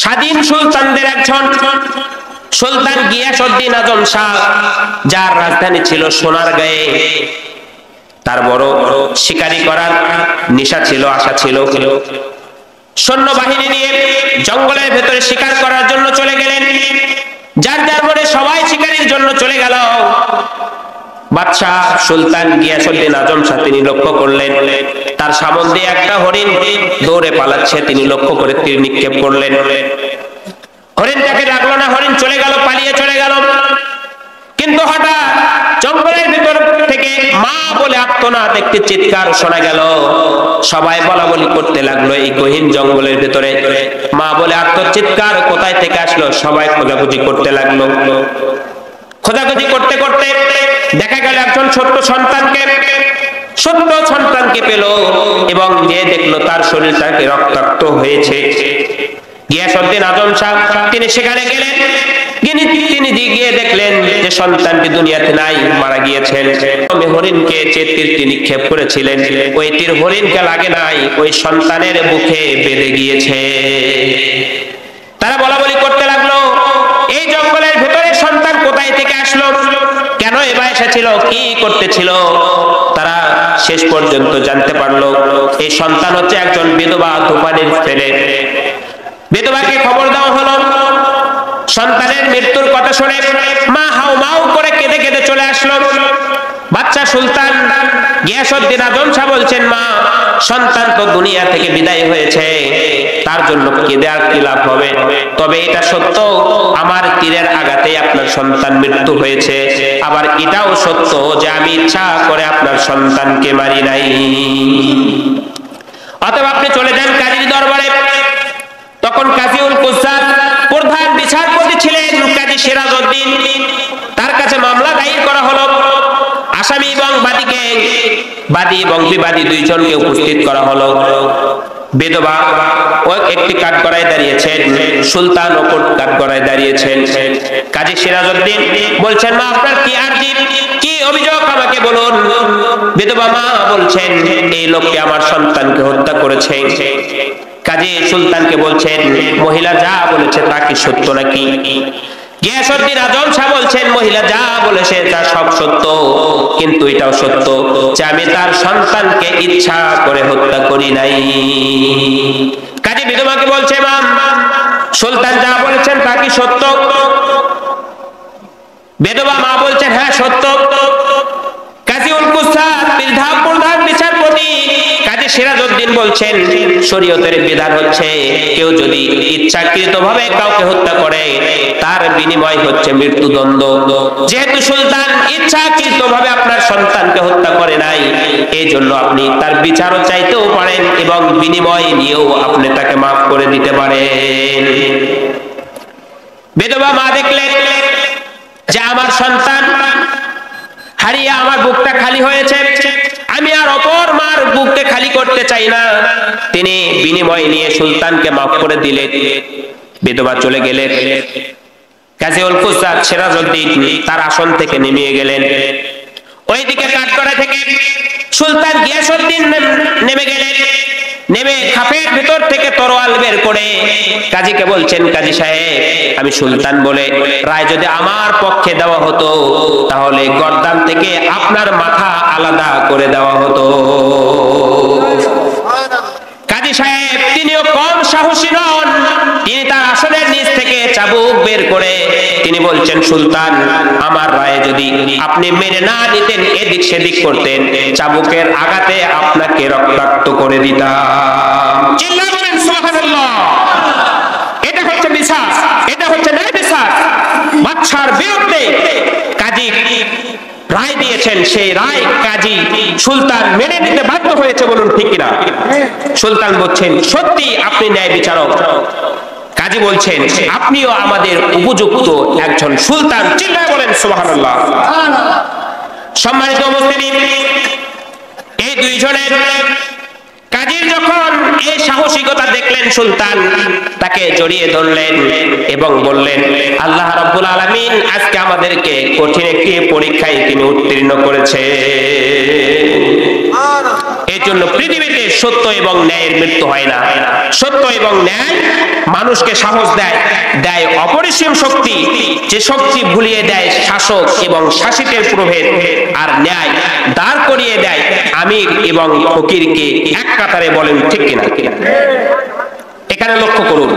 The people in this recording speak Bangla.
স্বাধীন সুলতানদের একজন সুলতান গিয়াসউদ্দিন আজম শাহ, যার রাজধানী ছিল সোনারগাঁয়ে। তার বড় শিকারি করার নেশা ছিল, আশা ছিল। সৈন্যবাহিনী নিয়ে জঙ্গলের ভেতরে শিকার করার জন্য চলে গেলেন। যার যার মনে সবাই শিকারির জন্য চলে গেল। বাদশাহ সুলতান গিয়াসউদ্দিন আজম শাহ তিনি লক্ষ্য করলেন তার সামনে দিয়ে একটা হরিণ দৌড়ে পালাচ্ছে। তিনি লক্ষ্য করে তীর নিক্ষেপ করলেন। হরিণটাকে লাগলো না, হরিণ চলে গেল, পালিয়ে চলে গেল। কিন্তু হঠাৎ জঙ্গলের ভিতর থেকে মা বলে আর্তনাদ, একটি চিৎকার শোনা গেল। সবাই বলা বলি করতে লাগলো এই গহীন জঙ্গলের ভিতরে মা বলে আর্তচিৎকার কোথায় থেকে আসলো। সবাই খোঁজাখুঁজি করতে লাগলো। খোঁজাখুঁজি করতে করতে দেখা গেল একজন ছোট্ট সন্তানকে পেল এবং যে দেখলো তার শরীরটাকে রক্তাক্ত হয়েছে। গিয়াসউদ্দিন আজম শাহ তিনি সেখানে গেলেন। তিনি গিয়ে দেখলেন যে সন্তানটি দুনিয়াতে নাই, মারা গিয়েছেন। হরিণকে যে তীরটি নিক্ষেপ করেছিলেন ওই তীর হরিণকে লাগে নাই, ওই সন্তানের বুকে বেঁধে গিয়েছে। তারা বলা বলি করতে লাগলো এই জঙ্গলের ভেতরে সন্তান কোথায় থেকে আসলো, কেন এবার এসেছিল, কি করতেছিল। তারা শেষ পর্যন্ত জানতে পারলো এই সন্তান হচ্ছে একজন বিধবা ধূপানির ছেলে। বিধবাকে খবর দেওয়া হলো। সন্তানের মৃত্যুর কথা শুনে মা হাউ মাউ করে কেঁদে কেঁদে চলে আসলো। বাচ্চা সুলতান গিয়াসউদ্দিন আজম শাহ বলছেন, মা সন্তান তো দুনিয়া থেকে বিদায় হয়েছে, তার জন্য কেঁদে আর কি লাভ হবে। তবে এটা সত্য আমার তীরের আঘাতে আপনার সন্তান মৃত্যু হয়েছে। আবার এটাও সত্য যে আমি ইচ্ছা করে আপনার সন্তানকে মারি নাই। অতএব আপনি চলে যান কাজীর দরবারে। তখন কাজীউল কুজ্জাত প্রধান বিচারপতি ছিলেন কাজী সিরাজউদ্দিন। তার কাছে মামলা দায়ের করা হলো। আসামি এবং বাদী এবং বিবাদী দুইজনকে উপস্থিত করা হলো। বিধবা ও একটি কাঠগড়ায় দাঁড়িয়েছেন, সুলতান ওপর কাঠগড়ায় দাঁড়িয়েছেন। কাজী সিরাজউদ্দিন বলছেন, মা আপনার কি আরজি, কি অভিযোগ আমাকে বলুন। বিধবা মা বলছেন, এই লোকটি আমার সন্তানকে হত্যা করেছে। কাজী সুলতানকে বলছেন, মহিলা যা বলেছে তা কি সত্য নাকি? গিয়াসউদ্দিন আজম শাহ বলছেন, মহিলা যা বলেছে তা সব সত্য, কিন্তু এটাও সত্য যে আমি তার সন্তানকে ইচ্ছা করে হত্যা করি নাই। কাজী বিধবাকে বলছে, মা সুলতান যা বলেছেন তা কি সত্য? বিধবা মা বলছেন, হ্যাঁ সত্য। কাজীউল কুজ্জাত প্রধান বিচারপতি কাজী সিরাজউদ্দিন বলছেন, শরীয়তের বিধান হচ্ছে কেউ যদি ইচ্ছাকৃতভাবে কাউকে হত্যা করে তার বিনিময় হচ্ছে মৃত্যুদণ্ড। যেহেতু সুলতান ইচ্ছাকৃতভাবে আপনার সন্তানকে হত্যা করে নাই, এই জন্য আপনি তার বিচারও চাইতেও পারেন এবং বিনিময় নিয়েও আপনি তাকে মাফ করে দিতে পারেন। বিধবা মা দেখলেন যে আমার সন্তান হারিয়ে আমার বুকটা খালি হয়েছে, আমি আর অপর মার বুককে খালি করতে চাই না। তিনি বিনিময় নিয়ে সুলতানকে মাফ করে দিলেন। বিধবা চলে গেলেন। কাজীউল কুজ্জাত সিরাজউদ্দিন তার আসন থেকে নেমে গেলেন। ওইদিকে কাঠগড়া থেকে সুলতান গিয়াসউদ্দিন নেমে গেলেন। নেমে খাপের ভিতর থেকে তরোয়াল বের করে কাজীকে বলছেন, কাজী সাহেব আমি সুলতান বলে রায় যদি আমার পক্ষে দেওয়া হতো তাহলে গর্দান থেকে আপনার মাথা আলাদা করে দেওয়া হতো। কাজী সাহেব তিনিও কম সাহসী নন। তিনি তার আসনের নিচ থেকে চাবুক বের করে তিনি বলছেন, সুলতান আমার রায়ে যদি আপনি মেনে না নিতেন, এদিক সেদিক করতেন, চাবুকের আঘাতে আপনাকে রক্তাক্ত করে দিতাম। চিল্লা বলেন সুবহানাল্লাহ। এটা হচ্ছে বিচার, এটা হচ্ছে ন্যায় বিচার। বাদশার বিরুদ্ধে কাজী রায় দিয়েছেন, সেই রায় কাজী সুলতান মেনে নিতে বাধ্য হয়েছে। বলুন ঠিক কিনা? সুলতান বলছেন, সত্যি আপনি ন্যায় বিচারক। কাজী বলছেন, আপনিও আমাদের উপযুক্ত একজন সুলতান। চিল্লায় বলেন সুবহানাল্লাহ। সম্মানিত মুসলিম, এই দুইজনের কাজীর যখন এই সাহসিকতা দেখলেন, সুলতান তাকে জড়িয়ে ধরলেন এবং বললেন, আল্লাহ রাব্বুল আলামিন আজকে আমাদেরকে কঠিন একটি পরীক্ষায় তিনি উত্তীর্ণ করেছে। এই জন্য পৃথিবীতে সত্য এবং ন্যায়ের মৃত্যু হয় না। সত্য এবং ন্যায় মানুষকে সাহস দেয়, দেয় অপরিসীম শক্তি, যে শক্তি ভুলিয়ে দেয় শাসক এবং শাসিতের প্রভেদ, আর ন্যায় দাঁড় করিয়ে দেয় আমির এবং ফকিরকে এক কাতারে। বলেন ঠিক কিনা? এখানে লক্ষ্য করুন,